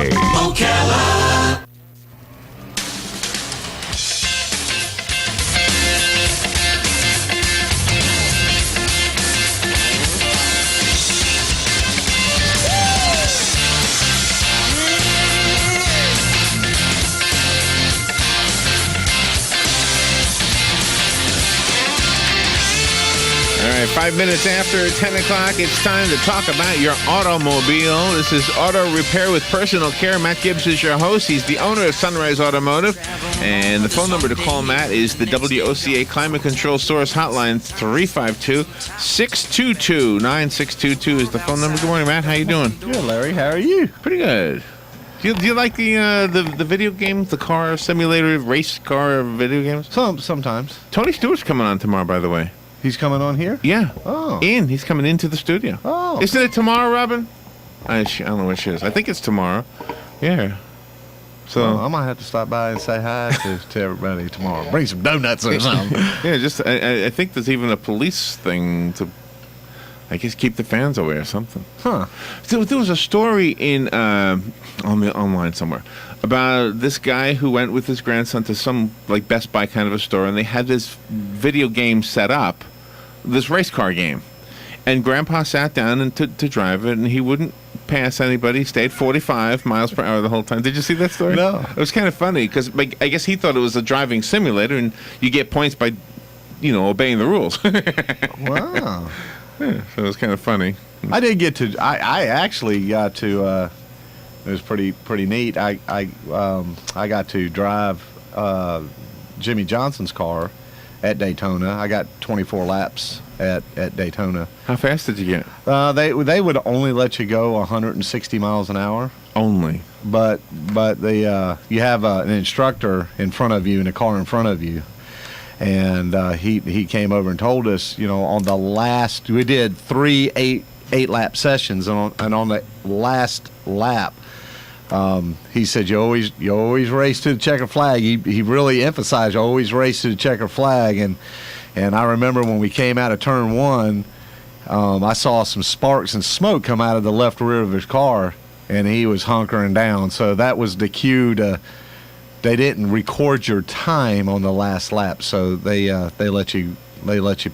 today. Ocala. All right, 5 minutes after 10 o'clock, it's time to talk about your automobile. This is Auto Repair with Personal Care. Matt Gibbs is your host. He's the owner of Sunrise Automotive. And the phone number to call Matt is the WOCA Climate Control Source Hotline, 352-622-9622 is the phone number. Good morning, Matt. How you doing? Good, Larry. How are you? Pretty good. Do you like the video games, the car simulator, race car video games? Sometimes. Tony Stewart's coming on tomorrow, by the way. He's coming on here? Yeah. Oh. He's coming into the studio. Oh. Isn't it tomorrow, Robin? I don't know what it is. I think it's tomorrow. Yeah. So I might have to stop by and say hi to everybody tomorrow. Bring some donuts or something. yeah, just I think there's even a police thing to, I guess, keep the fans away or something. Huh. So there was a story in online somewhere about this guy who went with his grandson to some like Best Buy kind of a store, and they had this video game set up, this race car game, and Grandpa sat down and to drive it, and he wouldn't pass anybody. He stayed 45 miles per hour the whole time. Did you see that story? No. It was kind of funny because I guess he thought it was a driving simulator, and you get points by, obeying the rules. Wow. Yeah, so it was kind of funny. I did get to. I actually got to. It was pretty neat. I got to drive Jimmy Johnson's car at Daytona. I got 24 laps at Daytona. How fast did you get? They would only let you go 160 miles an hour. Only. But you have an instructor in front of you in a car in front of you. And he came over and told us, on the last, we did 3 eight-lap sessions, and on the last lap, he said, you always race to the checker flag. He really emphasized, you always race to the checker flag. And I remember when we came out of turn 1, I saw some sparks and smoke come out of the left rear of his car, and he was hunkering down. So that was the cue to. They didn't record your time on the last lap, so they let you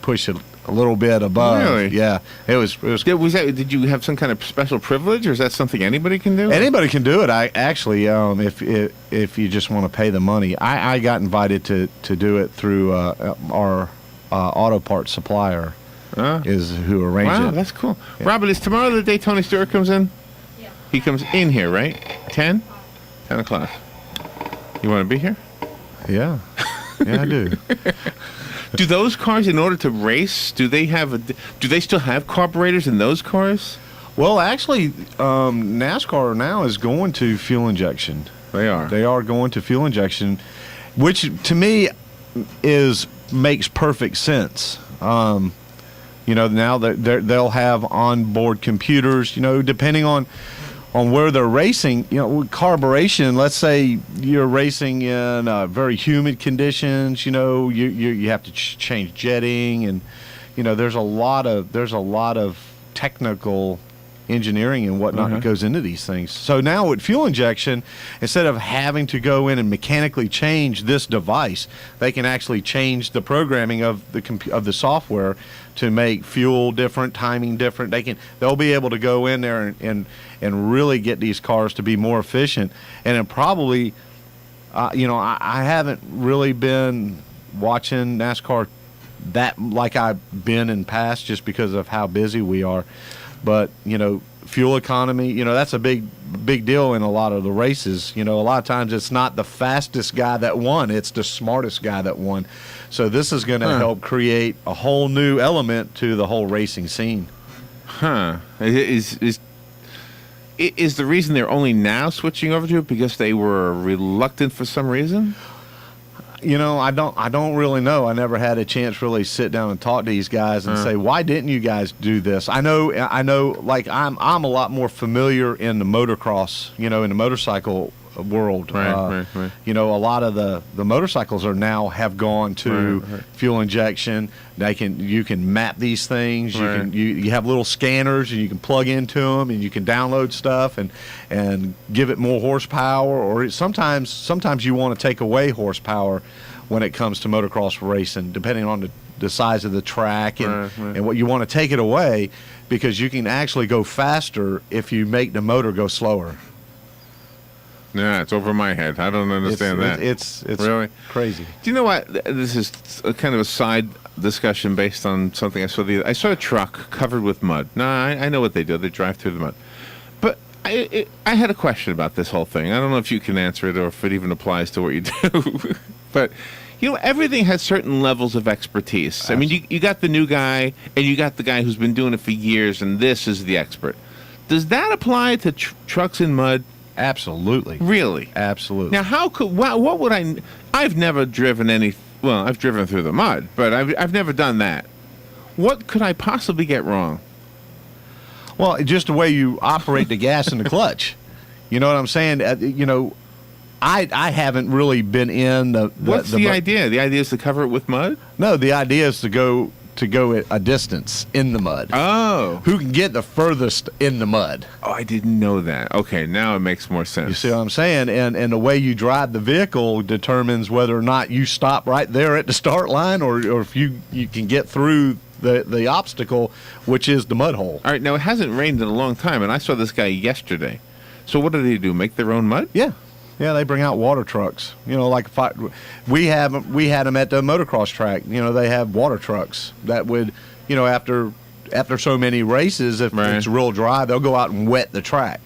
push it a little bit above. Really? Yeah, it was. Did you have some kind of special privilege, or is that something anybody can do? Anybody can do it. I actually, if you just want to pay the money, I got invited to do it through our auto parts supplier. Is who arranged it. Wow, that's cool. Yeah. Robert, is tomorrow the day Tony Stewart comes in? Yeah. He comes in here, right? 10 o'clock. You want to be here? Yeah. Yeah, I do. Do those cars, in order to race, do they still have carburetors in those cars? Well, actually, NASCAR now is going to fuel injection. They are. They are going to fuel injection, which to me makes perfect sense. Now they'll have onboard computers. Depending on where they're racing, with carburation, let's say you're racing in very humid conditions, you have to change jetting, and there's a lot of technical engineering and whatnot that goes into these things. So now with fuel injection, instead of having to go in and mechanically change this device, they can actually change the programming of the software to make fuel different, timing different. They'll be able to go in there and really get these cars to be more efficient. And it probably, I haven't really been watching NASCAR that like I've been in past, just because of how busy we are. But fuel economy, that's a big deal in a lot of the races. A lot of times it's not the fastest guy that won, it's the smartest guy that won. So this is going to help create a whole new element to the whole racing scene. Is the reason they're only now switching over to it because they were reluctant for some reason? I don't really know. I never had a chance to really sit down and talk to these guys and say, why didn't you guys do this? I know. Like I'm a lot more familiar in the motocross, in the motorcycle world. Right. You know, a lot of the motorcycles have gone to fuel injection. You can map these things. You have little scanners, and you can plug into them, and you can download stuff and give it more horsepower. Or sometimes you want to take away horsepower when it comes to motocross racing, depending on the size of the track and what you want to take it away, because you can actually go faster if you make the motor go slower. Yeah, it's over my head. I don't understand that. It's really crazy. Do you know what? This is a kind of a side discussion based on something I saw. I saw a truck covered with mud. Now, I know what they do. They drive through the mud. But I had a question about this whole thing. I don't know if you can answer it or if it even applies to what you do. But, you know, everything has certain levels of expertise. Absolutely. I mean, you got the new guy, and you got the guy who's been doing it for years, and this is the expert. Does that apply to trucks in mud? Absolutely. Really? Absolutely. Now, what would I've never driven I've driven through the mud, but I've never done that. What could I possibly get wrong? Well, just the way you operate the gas and the clutch. You know what I'm saying? I haven't really been in the What's the idea? The idea is to cover it with mud? No, the idea is to go a distance in the mud. Oh. Who can get the furthest in the mud? Oh, I didn't know that. Okay, now it makes more sense. You see what I'm saying? And the way you drive the vehicle determines whether or not you stop right there at the start line, or if you can get through the obstacle, which is the mud hole. All right, now it hasn't rained in a long time, and I saw this guy yesterday. So what do they do? Make their own mud? Yeah. Yeah, they bring out water trucks. You know, like we had them at the motocross track. You know, they have water trucks that would, you know, after so many races, if it's real dry, they'll go out and wet the track.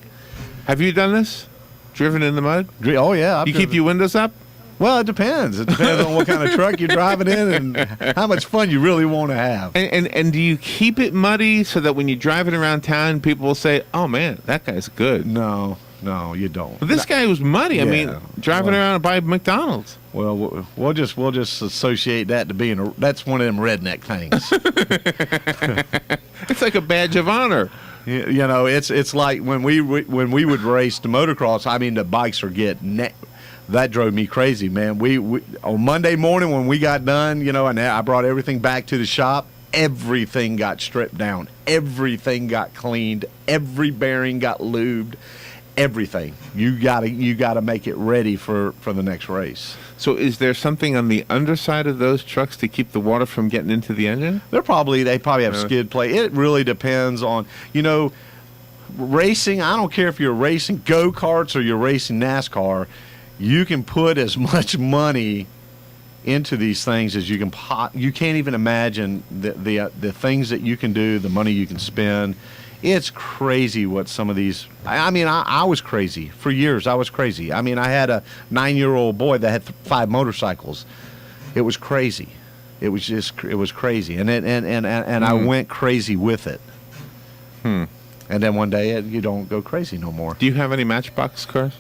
Have you done this? Driven in the mud? Oh yeah. You keep your windows up? Well, it depends. It depends on what kind of truck you're driving in and how much fun you really want to have. And do you keep it muddy so that when you're driving around town, people will say, "Oh man, that guy's good"? No, you don't. But this guy was muddy. I mean, driving around by McDonald's. Well, we'll just associate that to being that's one of them redneck things. It's like a badge of honor. You know, it's like when we would race the motocross. I mean, the bikes are that drove me crazy, man. We on Monday morning when we got done, you know, and I brought everything back to the shop. Everything got stripped down. Everything got cleaned. Every bearing got lubed. Everything. You gotta make it ready for the next race. So is there something on the underside of those trucks to keep the water from getting into the engine? They probably have skid plate. It really depends on, you know, racing. I don't care if you're racing go-karts or you're racing NASCAR. You can put as much money into these things as you can. You can't even imagine the things that you can do, the money you can spend. It's crazy what some of these. I mean, I was crazy for years. I was crazy. I mean, I had a 9-year-old boy that had 5 motorcycles. It was crazy. It was crazy, and I went crazy with it. And then one day you don't go crazy no more. Do you have any Matchbox cars?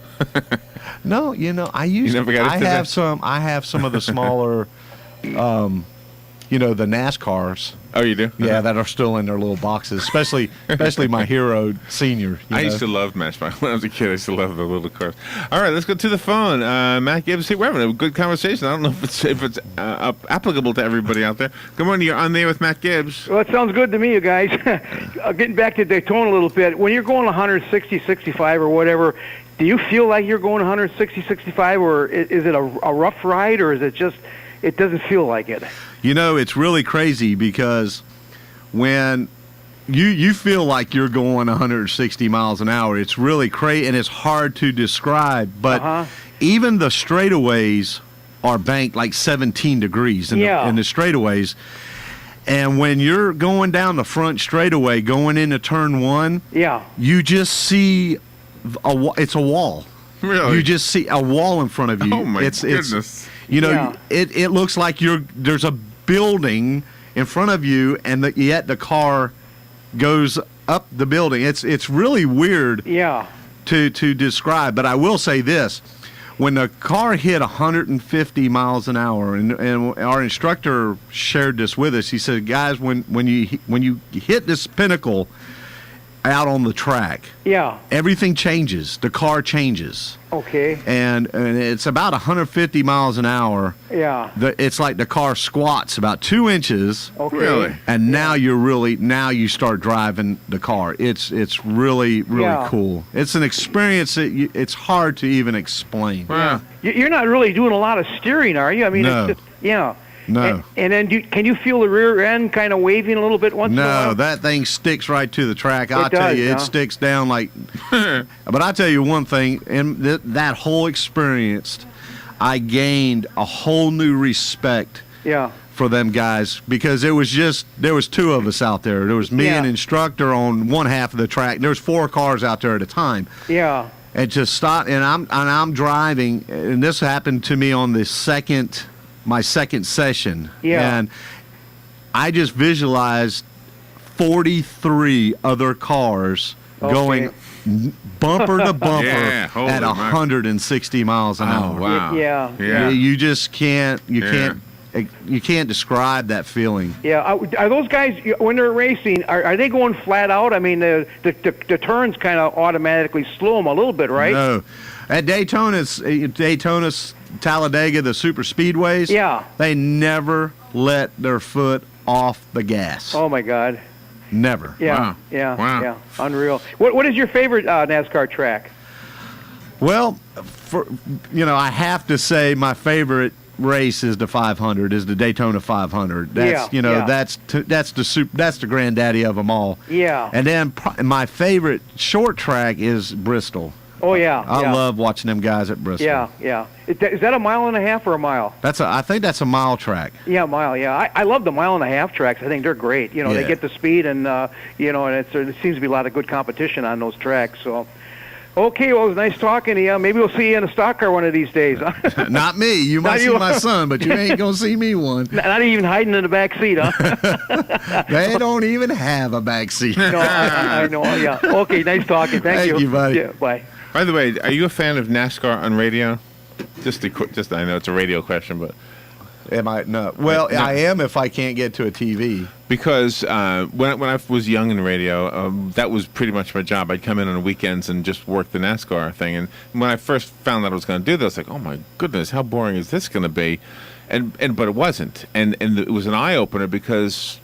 No, you know, I used. You never got into that? I have some of the smaller, you know, the NASCARs. Oh, you do? Yeah, that are still in their little boxes, especially my Hero Senior. I used to love Matchbox. When I was a kid, I used to love the little cars. All right, let's go to the phone. Matt Gibbs, we're having a good conversation. I don't know if it's applicable to everybody out there. Good morning. You're on there with Matt Gibbs. Well, it sounds good to me, you guys. Getting back to Daytona a little bit, when you're going 160, 65 or whatever, do you feel like you're going 160, 65, or is it a rough ride, or is it just it doesn't feel like it? You know, it's really crazy because when you feel like you're going 160 miles an hour, it's really crazy, and it's hard to describe. But even the straightaways are banked like 17 degrees in the straightaways. And when you're going down the front straightaway, going into turn 1, you just see it's a wall. Really? You just see a wall in front of you. Oh, my goodness. You know, it looks like there's a building in front of you, and yet the car goes up the building. It's really weird to describe, but I will say this. When the car hit 150 miles an hour, and our instructor shared this with us, he said, guys, when you hit this pinnacle, out on the track, Yeah. everything changes. The car changes. Okay. And it's about 150 miles an hour. Yeah. It's like the car squats about 2 inches. Okay. Really? And now you start driving the car. It's really Yeah. cool. It's an experience that it's hard to even explain. Wow. You're not really doing a lot of steering, are you? I mean, No. it's just, yeah. No. And then can you feel the rear end kind of waving a little bit once in a while? No, that thing sticks right to the track. I'll tell does, you, huh? it sticks down like. But I tell you one thing, in that whole experience, I gained a whole new respect Yeah. for them guys because there was 2 of us out there. There was me Yeah. and instructor on one half of the track. There was 4 cars out there at a time. Yeah. And to stop, and I'm driving, and this happened to me on my second session. Yeah. And I just visualized 43 other cars Okay. going bumper to bumper Yeah, holy at mackerel. 160 miles an Oh, hour. wow. Yeah. Yeah. You just can't. Yeah. You can't describe that feeling. Yeah. Are those guys, when they're racing, are they going flat out? I mean, the turns kind of automatically slow them a little bit, right? No, at Daytona's Talladega, the super speedways. Yeah. They never let their foot off the gas. Oh, my God. Never. Yeah. Wow. Yeah. Wow. Yeah. Unreal. What is your favorite NASCAR track? Well, I have to say my favorite race is the 500, is the Daytona 500. That's Yeah, yeah. that's the granddaddy of them all. Yeah. And then my favorite short track is Bristol. Oh, yeah. I yeah. love watching them guys at Bristol. Yeah. Yeah. Is that a mile and a half or a mile? I think that's a mile track. Yeah, mile. Yeah, I love the mile and a half tracks. I think they're great. You know, Yeah. they get the speed, and and there seems to be a lot of good competition on those tracks. So, okay, well, it was nice talking to you. Maybe we'll see you in a stock car one of these days. Not me. You might Not see you. my son, but you ain't gonna see me one. Not even hiding in the back seat, huh? They don't even have a back seat. No, I know. Yeah. Okay, nice talking. Thank Thank you, buddy. Yeah, bye. By the way, are you a fan of NASCAR on radio? Just I know it's a radio question, but Am I? No. Well, No. I am if I can't get to a TV. because when I was young in radio, that was pretty much my job. I'd come in on the weekends and just work the NASCAR thing. And when I first found out I was going to do this, I was like, oh my goodness, how boring is this going to be? But it wasn't, and it was an eye opener because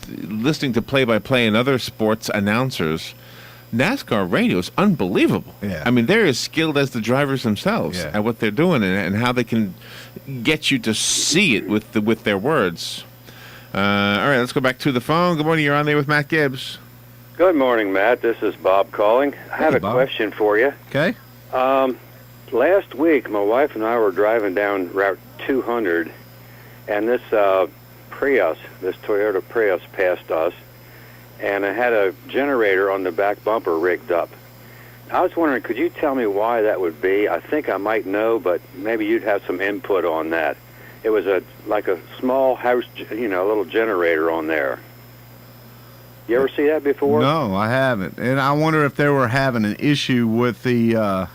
listening to play-by-play and other sports announcers. NASCAR radio is unbelievable. Yeah. I mean, they're as skilled as the drivers themselves Yeah. at what they're doing and how they can get you to see it with their words. All right, let's go back to the phone. Good morning. You're on there with Matt Gibbs. Good morning, Matt. This is Bob calling. I have a Bob. question for you. Okay. Last week, my wife and I were driving down Route 200, and this Prius, this Toyota Prius, passed us, and it had a generator on the back bumper rigged up. I was wondering, could you tell me why that would be? I think I might know, but maybe you'd have some input on that. It was like a small house, a little generator on there. You ever see that before? No, I haven't. And I wonder if they were having an issue with the,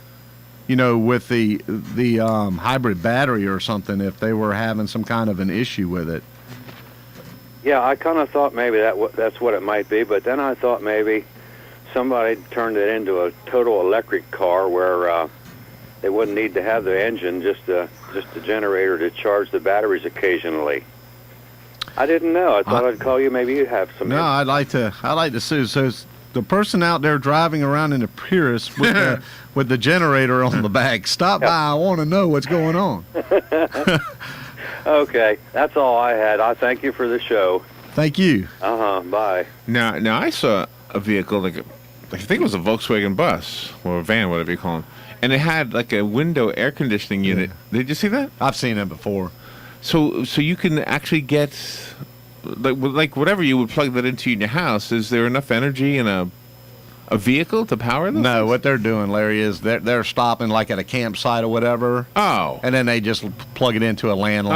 hybrid battery or something. If they were having some kind of an issue with it. Yeah, I kind of thought maybe that's what it might be, but then I thought maybe somebody turned it into a total electric car where they wouldn't need to have the engine, just the generator to charge the batteries occasionally. I didn't know. I thought I'd call you. Maybe you have some. No, I'd like to see. So it's the person out there driving around in a Prius with the generator on the back, stop by. I want to know what's going on. Okay, that's all I had. I thank you for the show. Thank you. Bye. Now I saw a vehicle I think it was a Volkswagen bus or a van, whatever you call them, and it had like a window air conditioning unit. Did you see that? I've seen it before. So you can actually get like whatever you would plug that into in your house. Is there enough energy in a vehicle to power those? No, things? what they're doing, Larry, is they're stopping like at a campsite or whatever, Oh. and then they just plug it into a landline.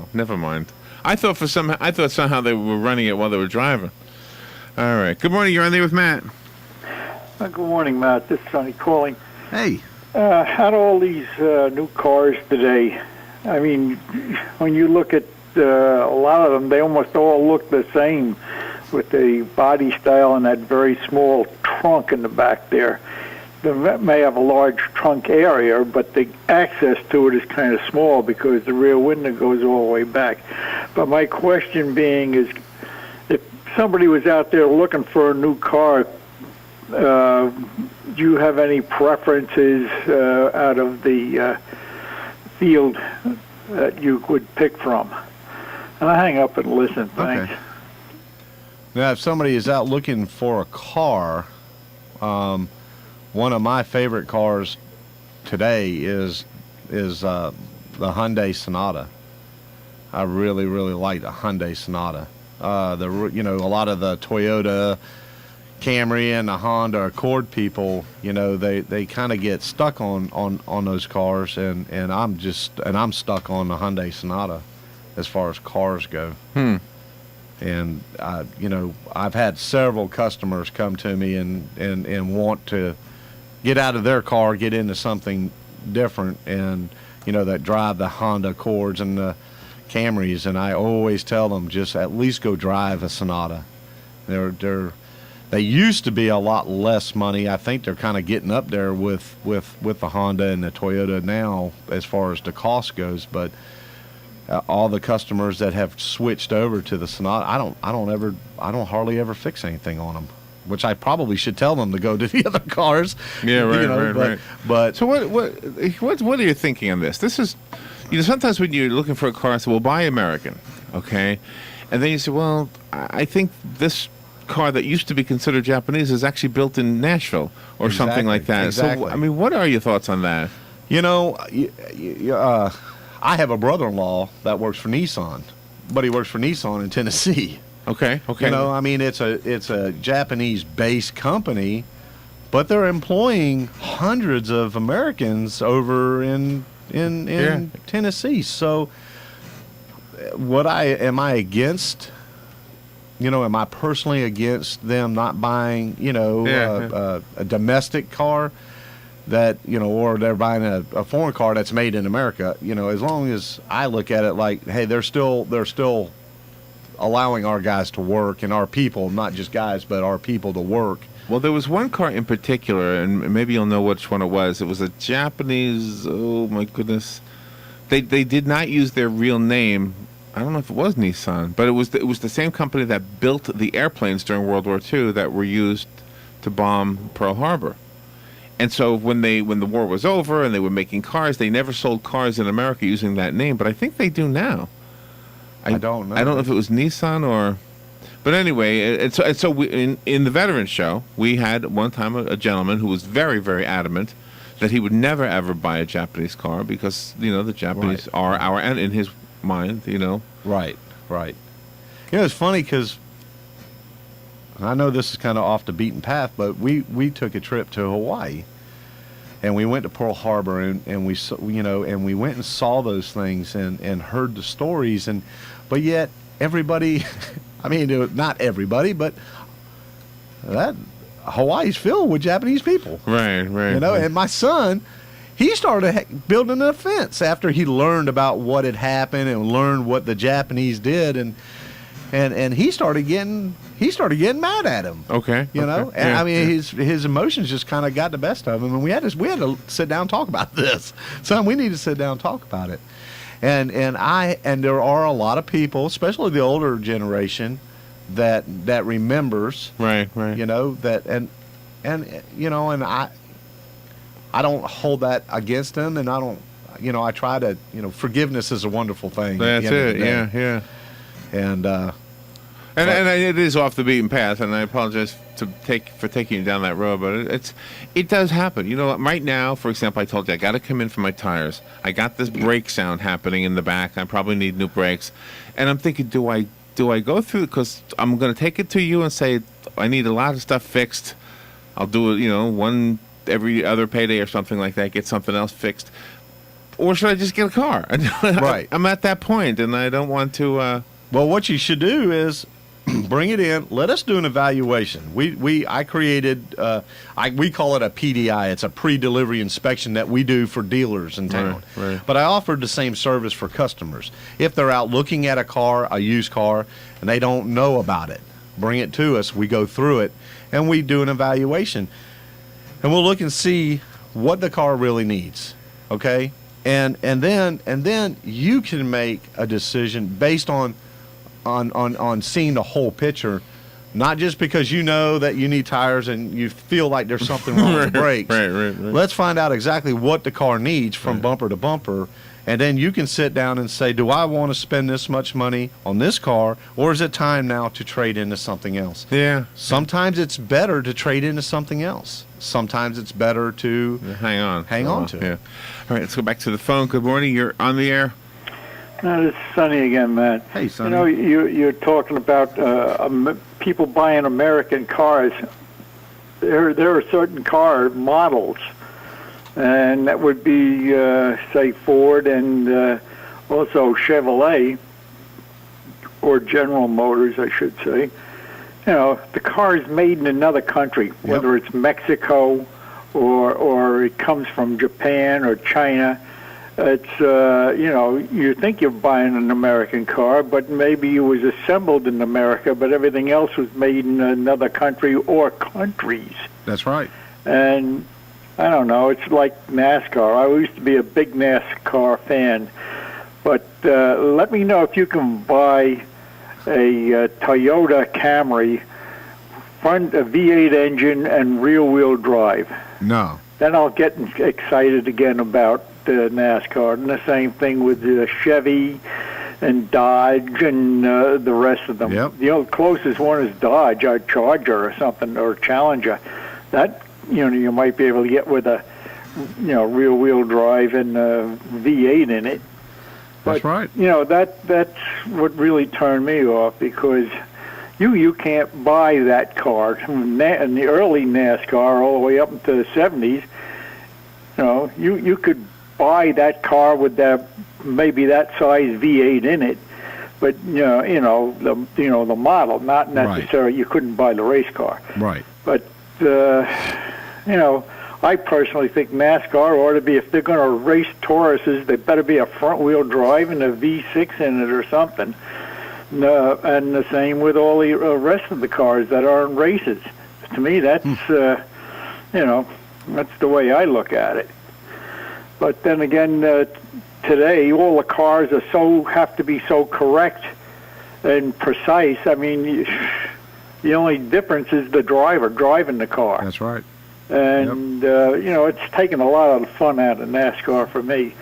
Oh, never mind. I thought somehow they were running it while they were driving. All right. Good morning. You're on there with Matt. Good morning, Matt. This is Sonny calling. Hey, Out of all these new cars today, I mean, when you look at a lot of them, they almost all look the same with the body style and that very small trunk in the back there. They may have a large trunk area, but the access to it is kind of small because the rear window goes all the way back. But my question being is, if somebody was out there looking for a new car, do you have any preferences out of the field that you would pick from? And I hang up and listen. Thanks. Okay. Now, if somebody is out looking for a car, one of my favorite cars today is the Hyundai Sonata. I really, really like the Hyundai Sonata. A lot of the Toyota Camry and the Honda Accord people, they kind of get stuck on those cars, and I'm stuck on the Hyundai Sonata as far as cars go. And I've had several customers come to me and want to get out of their car, get into something different, and that drive the Honda Accords and the Camrys, and I always tell them just at least go drive a Sonata. They used to be a lot less money. I think they're kind of getting up there with the Honda and the Toyota now as far as the cost goes, but all the customers that have switched over to the Sonata, I don't hardly ever fix anything on them, which I probably should tell them to go to the other cars. Yeah, right, right. But so what are you thinking on this? This is, sometimes when you're looking for a car, I say, well, buy American, okay, and then you say, well, I think this car that used to be considered Japanese is actually built in Nashville or something like that. Exactly. So, I mean, what are your thoughts on that? I have a brother-in-law that works for Nissan, but he works for Nissan in Tennessee. Okay. It's a Japanese-based company, but they're employing hundreds of Americans over in Tennessee. So, am I against? Am I personally against them not buying, a domestic car that, or they're buying a foreign car that's made in America? As long as I look at it like, hey, they're still allowing our guys to work, and our people, not just guys, but our people to work. Well, there was one car in particular, and maybe you'll know which one it was. It was a Japanese, oh my goodness. They did not use their real name. I don't know if it was Nissan, but it was the same company that built the airplanes during World War II that were used to bomb Pearl Harbor. And so when the war was over and they were making cars, they never sold cars in America using that name, but I think they do now. I don't know. I don't know if it was Nissan or... But anyway, so we, in the Veterans Show, we had one time a gentleman who was very, very adamant that he would never, ever buy a Japanese car because, the Japanese are our... And in his mind, Right. It's funny because I know this is kind of off the beaten path, but we took a trip to Hawaii, and we went to Pearl Harbor, and we and we went and saw those things and heard the stories, but yet everybody, I mean, not everybody, but that Hawaii's filled with Japanese people. Right. And my son, he started building a fence after he learned about what had happened and learned what the Japanese did, and he started getting mad at him. Okay. And I mean, his emotions just kind of got the best of him, and we had to sit down and talk about this. Son, we need to sit down and talk about it. And there are a lot of people, especially the older generation, that remembers. Right. That and I don't hold that against them, and I don't, I try to, forgiveness is a wonderful thing. That's it. Yeah. And it is off the beaten path, and I apologize for taking you down that road, but it does happen. Right now, for example, I told you I got to come in for my tires. I got this brake sound happening in the back. I probably need new brakes, and I'm thinking, do I go through, because I'm going to take it to you and say I need a lot of stuff fixed. I'll do it, one every other payday or something like that, get something else fixed, or should I just get a car? Right. I'm at that point, and I don't want to. Well, what you should do is bring it in. Let us do an evaluation. I created. We call it a PDI. It's a pre-delivery inspection that we do for dealers in town. Right. But I offered the same service for customers if they're out looking at a car, a used car, and they don't know about it. bring it to us. We go through it, and we do an evaluation, and we'll look and see what the car really needs. Okay, and then you can make a decision based on seeing the whole picture. Not just because you know that you need tires and you feel like there's something wrong with the brakes. Right. Let's find out exactly what the car needs from bumper to bumper, and then you can sit down and say, do I want to spend this much money on this car, or is it time now to trade into something else? Yeah. Sometimes it's better to trade into something else. Sometimes it's better to Hang on to it. it. Yeah. All right, let's go back to the phone. Good morning. You're on the air. No, it's Sonny again, Matt. Hey, Sonny. You know, you're talking about people buying American cars. There are certain car models, and that would be, say, Ford and also Chevrolet, or General Motors, I should say. You know, the car is made in another country, whether it's Mexico or it comes from Japan or China. It's, you know, you think you're buying an American car, but maybe it was assembled in America, but everything else was made in another country or countries. That's right. And I don't know, it's like NASCAR. I used to be a big NASCAR fan. But let me know if you can buy a Toyota Camry, a V8 engine and rear-wheel drive. No. Then I'll get excited again about NASCAR. And the same thing with Chevy and Dodge and the rest of them. Yep. The closest one is Dodge, a Charger or something, or Challenger. That, you know, you might be able to get with a, you know, rear-wheel drive and a V8 in it. But, That's right. You know, that's what really turned me off, because you can't buy that car. In the early NASCAR, all the way up into the 70s, you know, you could buy that car with that, maybe that size V8 in it, but the model, not necessarily. You couldn't buy the race car. Right. But you know, I personally think NASCAR ought to be, if they're going to race Tauruses, they better be a front-wheel drive and a V6 in it or something. And the same with all the rest of the cars that are in races. To me, that's you know, that's the way I look at it. But then again, today all the cars have to be so correct and precise. I mean, the only difference is the driver driving the car. That's right. And you know, it's taken a lot of the fun out of NASCAR for me.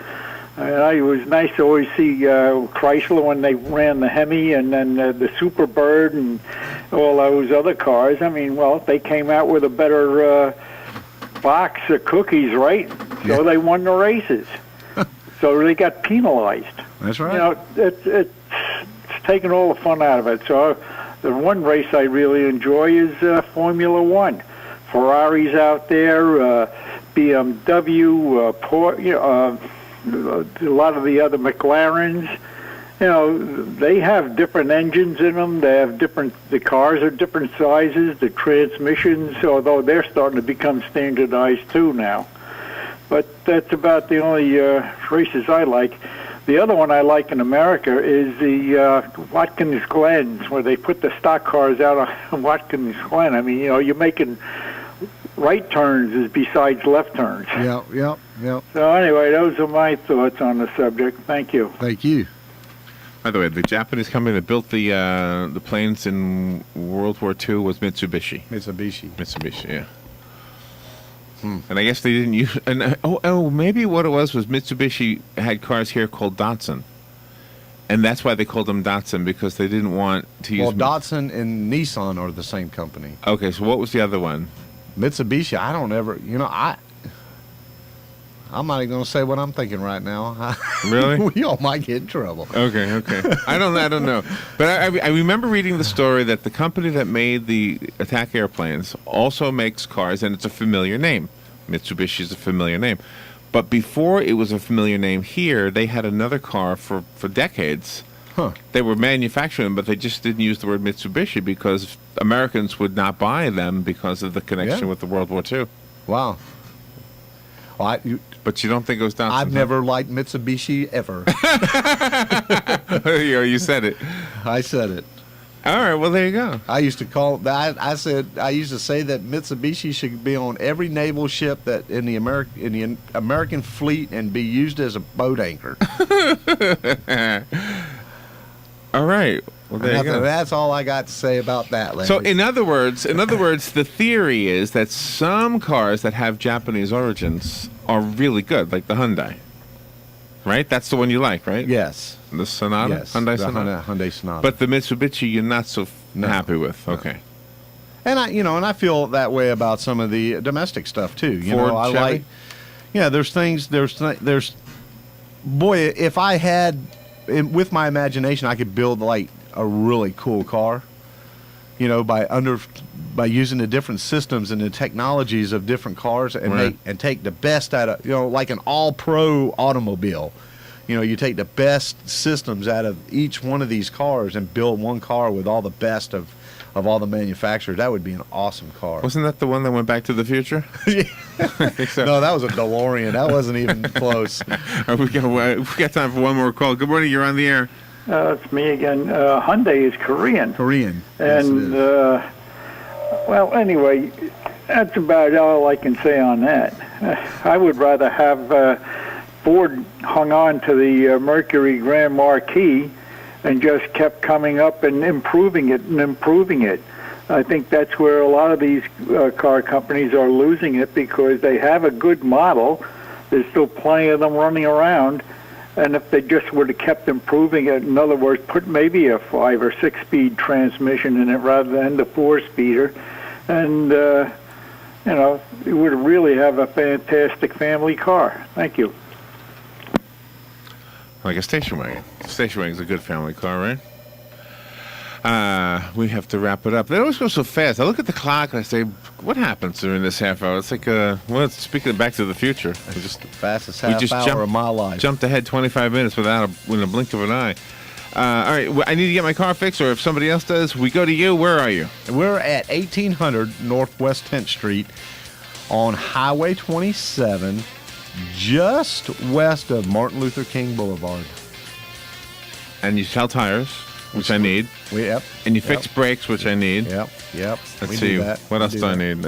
It was nice to always see Chrysler when they ran the Hemi, and then the Superbird and all those other cars. I mean, well, they came out with a better box of cookies, right? So they won the races. So they got penalized. That's right. You know, it's taken all the fun out of it. So the one race I really enjoy is Formula One. Ferraris out there, BMW, a lot of the other McLarens. You know, they have different engines in them. They have the cars are different sizes, the transmissions, although they're starting to become standardized too now. But that's about the only races I like. The other one I like in America is the Watkins Glens, where they put the stock cars out on Watkins Glen. I mean, you know, you're making right turns is besides left turns. Yep. So anyway, those are my thoughts on the subject. Thank you. Thank you. By the way, the Japanese company that built the planes in World War II was Mitsubishi. Mitsubishi, yeah. And I guess they didn't use. And maybe what it was Mitsubishi had cars here called Datsun, and that's why they called them Datsun, because they didn't want to use. Well, Datsun and Nissan are the same company. Okay, so what was the other one? Mitsubishi. I don't ever. You know, I'm not even going to say what I'm thinking right now. Really? We all might get in trouble. Okay. I don't know. But I remember reading the story that the company that made the attack airplanes also makes cars, and it's a familiar name. Mitsubishi is a familiar name. But before it was a familiar name here, they had another car for decades. Huh. They were manufacturing, but they just didn't use the word Mitsubishi because Americans would not buy them because of the connection with the World War II. Wow. Well, but you don't think it was Datsun? I've never liked Mitsubishi ever. You said it. I said it. All right, well, there you go. I used to call that. I used to say that Mitsubishi should be on every naval ship that in the American fleet and be used as a boat anchor. All right. Well, there you go. That's all I got to say about that, Larry. So, in other words, the theory is that some cars that have Japanese origins are really good, like the Hyundai. Right? That's the one you like, right? Yes. The Sonata? Yes. Hyundai the Sonata? Hyundai Sonata. But the Mitsubishi you're not so happy with. No. Okay. And I feel that way about some of the domestic stuff too. Ford, I Chevy? like. Yeah, there's things. Boy, if I had, with my imagination, I could build like a really cool car. By using the different systems and the technologies of different cars and Right. take the best out of like an all-pro automobile. You take the best systems out of each one of these cars and build one car with all the best of all the manufacturers. That would be an awesome car. Wasn't that the one that went Back to the Future? I think so. No, that was a DeLorean. That wasn't even close. We got time for one more call. Good morning. You're on the air. It's me again. Hyundai is Korean. Korean. Yes, it And, is. well, anyway, that's about all I can say on that. I would rather have Ford hung on to the Mercury Grand Marquis and just kept coming up and improving it. I think that's where a lot of these car companies are losing it, because they have a good model. There's still plenty of them running around. And if they just would have kept improving it, in other words, put maybe a 5 or 6 speed transmission in it rather than the 4-speeder, and you would really have a fantastic family car. Thank you. Like a station wagon. Station wagon's a good family car, right? We have to wrap it up. They always go so fast. I look at the clock and I say, what happens during this half hour? It's like, speaking of Back to the Future. It's just the fastest half hour of my life. Jumped ahead 25 minutes in a blink of an eye. All right, I need to get my car fixed, or if somebody else does, we go to you. Where are you? We're at 1800 Northwest 10th Street on Highway 27, just west of Martin Luther King Boulevard. And you sell tires, which I need. Yep. And you fix brakes, which I need. Yep. Let's see. What else do I need?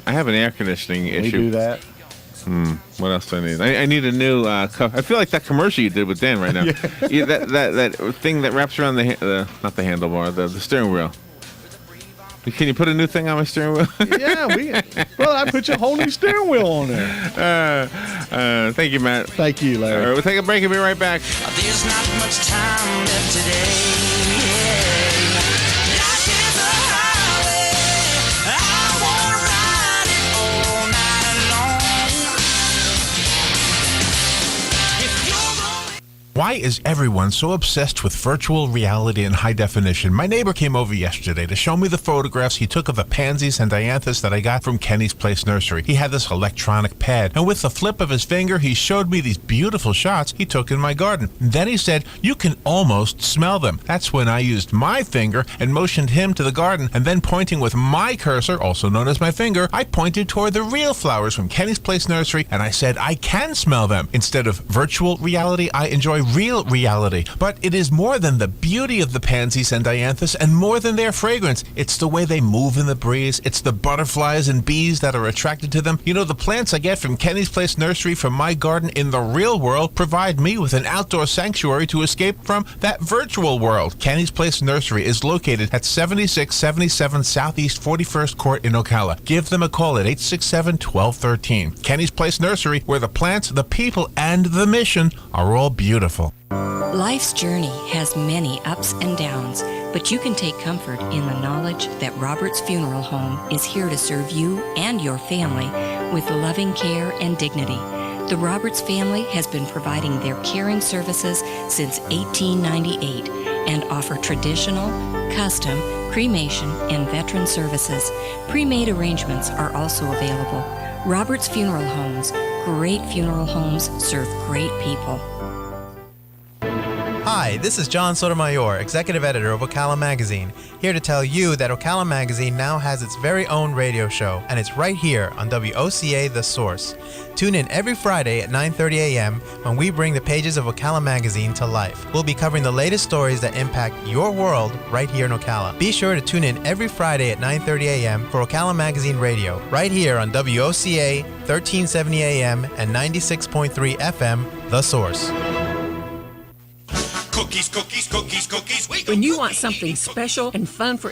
I have an air conditioning issue. We do that. What else do I need? I need a new. I feel like that commercial you did with Dan right now. That thing that wraps around not the handlebar, the steering wheel. Can you put a new thing on my steering wheel? Yeah, I put your whole new steering wheel on there. Thank you, Matt. Thank you, Larry. All right, we'll take a break and be right back. There's not much time left today. Life is a highway. I wanna ride it all night long. If you're gonna... Why is everyone so obsessed with virtual reality and high definition? My neighbor came over yesterday to show me the photographs he took of the pansies and dianthus that I got from Kenny's Place Nursery. He had this electronic pad, and with the flip of his finger, he showed me these beautiful shots he took in my garden. And then he said, you can almost smell them. That's when I used my finger and motioned him to the garden, and then pointing with my cursor, also known as my finger, I pointed toward the real flowers from Kenny's Place Nursery, and I said, I can smell them. Instead of virtual reality, I enjoy real reality. But it is more than the beauty of the pansies and dianthus, and more than their fragrance. It's the way they move in the breeze. It's the butterflies and bees that are attracted to them. The plants I get from Kenny's Place Nursery from my garden in the real world provide me with an outdoor sanctuary to escape from that virtual world. Kenny's Place Nursery is located at 7677 Southeast 41st Court in Ocala. Give them a call at 867-1213. Kenny's Place Nursery, where the plants, the people, and the mission are all beautiful. Life's journey has many ups and downs, but you can take comfort in the knowledge that Robert's Funeral Home is here to serve you and your family with loving care and dignity. The Roberts family has been providing their caring services since 1898 and offer traditional, custom, cremation, and veteran services. Pre-made arrangements are also available. Roberts Funeral Homes. Great funeral homes serve great people. Hi, this is John Sotomayor, Executive Editor of Ocala Magazine, here to tell you that Ocala Magazine now has its very own radio show, and it's right here on WOCA The Source. Tune in every Friday at 9:30 a.m. when we bring the pages of Ocala Magazine to life. We'll be covering the latest stories that impact your world right here in Ocala. Be sure to tune in every Friday at 9:30 a.m. for Ocala Magazine Radio, right here on WOCA 1370 a.m. and 96.3 FM, The Source. Cookies, cookies, cookies, cookies. When you want something special and fun for